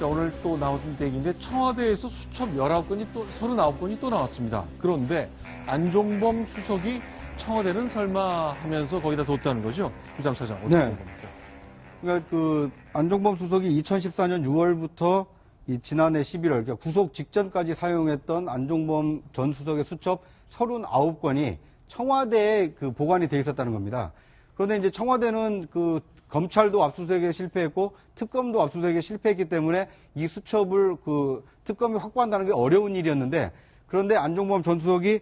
자, 오늘 또 나온 얘기인데 청와대에서 수첩 19건이 또 39건이 또 나왔습니다. 그런데 안종범 수석이 청와대는 설마 하면서 거기다 뒀다는 거죠? 부장차장 어떻게 된 겁니까? 그러니까 그 안종범 수석이 2014년 6월부터 지난해 11월, 그러니까 구속 직전까지 사용했던 안종범 전 수석의 수첩 39건이 청와대에 그 보관이 돼 있었다는 겁니다. 그런데 이제 청와대는 그 검찰도 압수수색에 실패했고 특검도 압수수색에 실패했기 때문에 이 수첩을 그 특검이 확보한다는 게 어려운 일이었는데, 그런데 안종범 전 수석이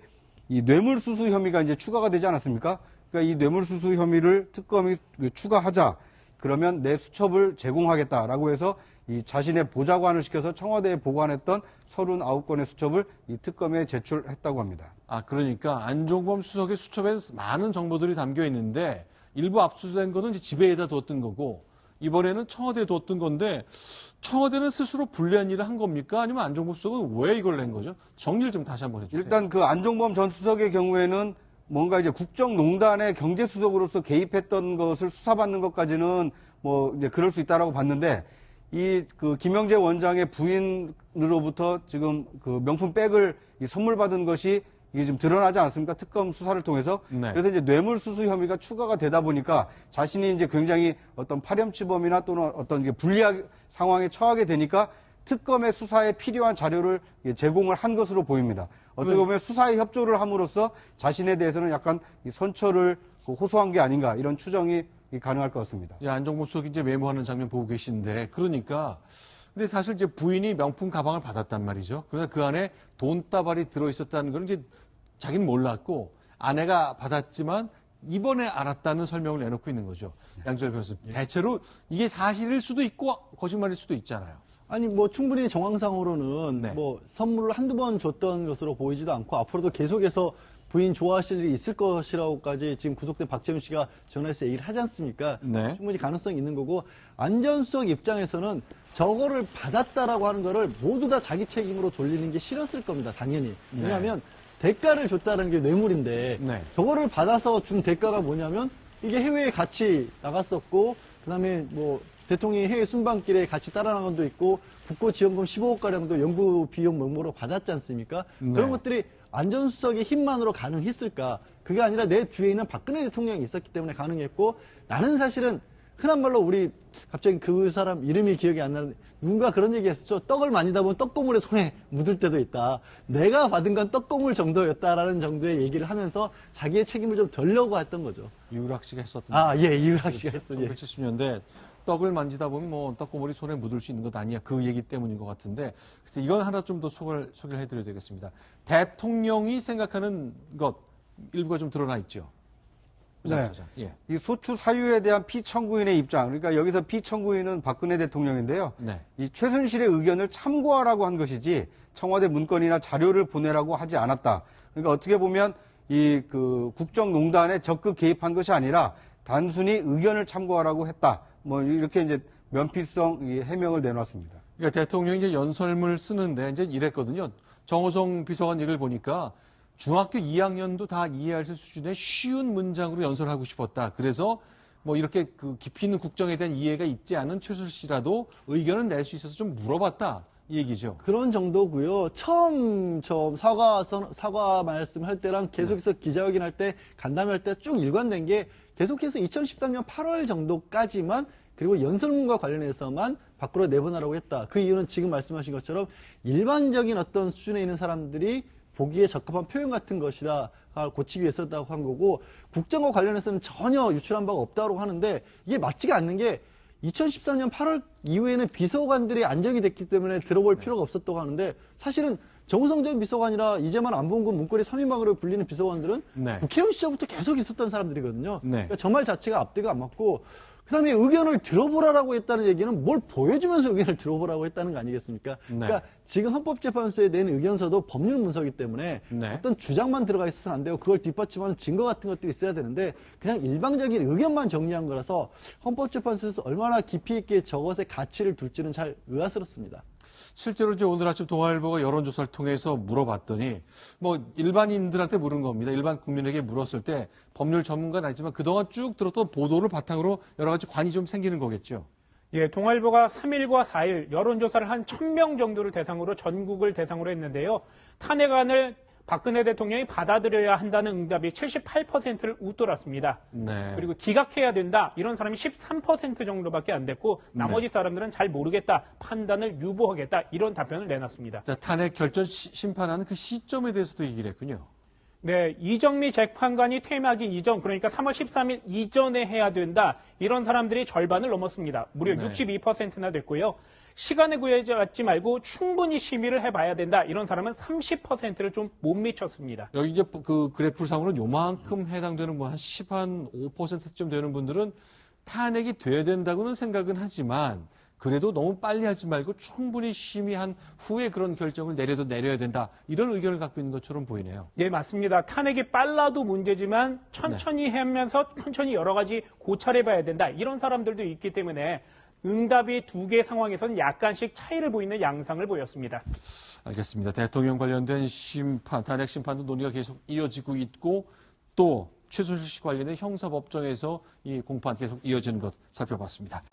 이 뇌물수수 혐의가 이제 추가가 되지 않았습니까? 그러니까 이 뇌물수수 혐의를 특검이 추가하자, 그러면 내 수첩을 제공하겠다라고 해서 이 자신의 보좌관을 시켜서 청와대에 보관했던 39건의 수첩을 이 특검에 제출했다고 합니다. 아, 그러니까 안종범 수석의 수첩에 많은 정보들이 담겨 있는데 일부 압수된 거는 이제 집에다 뒀던 거고 이번에는 청와대에 뒀던 건데 청와대는 스스로 불리한 일을 한 겁니까? 아니면 안종범 수석은 왜 이걸 낸 거죠? 정리를 좀 다시 한번 해주세요. 일단 그 안종범 전 수석의 경우에는 뭔가 이제 국정농단의 경제수석으로서 개입했던 것을 수사받는 것까지는 뭐 이제 그럴 수 있다라고 봤는데, 이 그 김영재 원장의 부인으로부터 지금 그 명품 백을 선물 받은 것이 이게 좀 드러나지 않았습니까? 특검 수사를 통해서. 네. 그래서 이제 뇌물수수 혐의가 추가가 되다 보니까 자신이 이제 굉장히 어떤 파렴치범이나 또는 어떤 이게 불리한 상황에 처하게 되니까 특검의 수사에 필요한 자료를 제공을 한 것으로 보입니다. 어떻게 보면 수사에 협조를 함으로써 자신에 대해서는 약간 이 선처를 호소한 게 아닌가, 이런 추정이 가능할 것 같습니다. 예, 안종범 수석이 이제 메모하는 장면 보고 계신데, 그러니까 근데 사실 이제 부인이 명품 가방을 받았단 말이죠. 그러나 그 안에 돈다발이 들어있었다는 건 이제 자기는 몰랐고 아내가 받았지만 이번에 알았다는 설명을 내놓고 있는 거죠. 양철 변호사. 대체로 이게 사실일 수도 있고 거짓말일 수도 있잖아요. 아니 뭐 충분히 정황상으로는 네. 뭐 선물을 한두 번 줬던 것으로 보이지도 않고 앞으로도 계속해서 부인 좋아하실 일이 있을 것이라고까지 지금 구속된 박재훈 씨가 전화해서 얘기를 하지 않습니까? 네. 충분히 가능성이 있는 거고, 안 전 수석 입장에서는 저거를 받았다라고 하는 거를 모두 다 자기 책임으로 돌리는 게 싫었을 겁니다. 당연히. 왜냐하면 대가를 줬다는 게 뇌물인데 네. 저거를 받아서 준 대가가 뭐냐면 이게 해외에 같이 나갔었고, 그다음에 뭐 대통령이 해외 순방길에 같이 따라 나간 것도 있고, 국고지원금 15억가량도 연구 비용 명목으로 받았지 않습니까? 네. 그런 것들이 안전수석의 힘만으로 가능했을까? 그게 아니라 내 뒤에 있는 박근혜 대통령이 있었기 때문에 가능했고, 나는 사실은 흔한 말로 우리 갑자기 그 사람 이름이 기억이 안 나는데 누군가 그런 얘기 했었죠. 떡을 만지다 보면 떡고물에 손에 묻을 때도 있다. 내가 받은 건 떡고물 정도였다라는 정도의 얘기를 하면서 자기의 책임을 좀 덜려고 했던 거죠. 이우락 씨가 했었던. 아, 예, 이유락 씨가 했었죠. 예. 1970년대 떡을 만지다 보면 뭐 떡고물이 손에 묻을 수 있는 것 아니야. 그 얘기 때문인 것 같은데. 그래서 이건 하나 좀 더 소개를 해드려야 되겠습니다. 대통령이 생각하는 것 일부가 좀 드러나 있죠. 네. 예. 이 소추 사유에 대한 피청구인의 입장, 그러니까 여기서 피청구인은 박근혜 대통령인데요. 네. 이 최순실의 의견을 참고하라고 한 것이지 청와대 문건이나 자료를 보내라고 하지 않았다. 그러니까 어떻게 보면 이 그 국정농단에 적극 개입한 것이 아니라 단순히 의견을 참고하라고 했다. 뭐 이렇게 이제 면피성 해명을 내놨습니다. 그러니까 대통령이 이제 연설문을 쓰는데 이제 이랬거든요. 정호성 비서관 얘기를 보니까 중학교 2학년도 다 이해할 수 수준의 쉬운 문장으로 연설하고 싶었다. 그래서 뭐 이렇게 그 깊이 있는 국정에 대한 이해가 있지 않은 최순실 씨라도 의견을 낼 수 있어서 좀 물어봤다. 이 얘기죠. 그런 정도고요. 처음 사과 말씀할 때랑 계속해서 기자회견 할 때, 간담회 할 때 쭉 일관된 게 계속해서 2013년 8월 정도까지만, 그리고 연설문과 관련해서만 밖으로 내보내라고 했다. 그 이유는 지금 말씀하신 것처럼 일반적인 어떤 수준에 있는 사람들이 보기에 적합한 표현 같은 것이라 고치기 위해서다고 한 거고, 국정과 관련해서는 전혀 유출한 바가 없다고 하는데 이게 맞지가 않는 게 2013년 8월 이후에는 비서관들이 안정이 됐기 때문에 들어볼 필요가 없었다고 하는데, 사실은 정우성 전 비서관이라 이제만 안 본 건 문고리 3인방으로 불리는 비서관들은 네. 국회의원 시절부터 계속 있었던 사람들이거든요. 네. 그러니까 저 말 자체가 앞뒤가 안 맞고, 그 다음에 의견을 들어보라고 했다는 얘기는 뭘 보여주면서 의견을 들어보라고 했다는 거 아니겠습니까? 네. 그러니까 지금 헌법재판소에 낸 의견서도 법률 문서이기 때문에 네. 어떤 주장만 들어가 있어서는 안 되고 그걸 뒷받침하는 증거 같은 것들이 있어야 되는데 그냥 일방적인 의견만 정리한 거라서 헌법재판소에서 얼마나 깊이 있게 저것의 가치를 둘지는 잘 의아스럽습니다. 실제로 이제 오늘 아침 동아일보가 여론조사를 통해서 물어봤더니 뭐 일반인들한테 물은 겁니다. 일반 국민에게 물었을 때 법률 전문가는 아니지만 그동안 쭉 들었던 보도를 바탕으로 여러 가지 관이 좀 생기는 거겠죠. 예, 동아일보가 3일과 4일 여론조사를 한 1000명 정도를 대상으로 전국을 대상으로 했는데요. 탄핵안을 박근혜 대통령이 받아들여야 한다는 응답이 78%를 웃돌았습니다. 네. 그리고 기각해야 된다 이런 사람이 13% 정도밖에 안 됐고 나머지 사람들은 잘 모르겠다, 판단을 유보하겠다 이런 답변을 내놨습니다. 자, 탄핵 결정 심판하는 그 시점에 대해서도 얘기를 했군요. 네, 이정미 재판관이 퇴임하기 이전, 그러니까 3월 13일 이전에 해야 된다. 이런 사람들이 절반을 넘었습니다. 무려 네. 62%나 됐고요. 시간에 구애받지 말고 충분히 심의를 해봐야 된다. 이런 사람은 30%를 좀 못 미쳤습니다. 여기 이제 그 그래프상으로는 요만큼 해당되는 뭐 한 5%쯤 되는 분들은 탄핵이 돼야 된다고는 생각은 하지만 그래도 너무 빨리 하지 말고 충분히 심의한 후에 그런 결정을 내려야 된다. 이런 의견을 갖고 있는 것처럼 보이네요. 네, 맞습니다. 탄핵이 빨라도 문제지만 천천히 하면서 천천히 여러 가지 고찰해봐야 된다. 이런 사람들도 있기 때문에 응답이 두 개 상황에서는 약간씩 차이를 보이는 양상을 보였습니다. 알겠습니다. 대통령 관련된 심판, 탄핵 심판도 논의가 계속 이어지고 있고 또 최순실 씨 관련된 형사법정에서 이 공판 계속 이어지는 것 살펴봤습니다.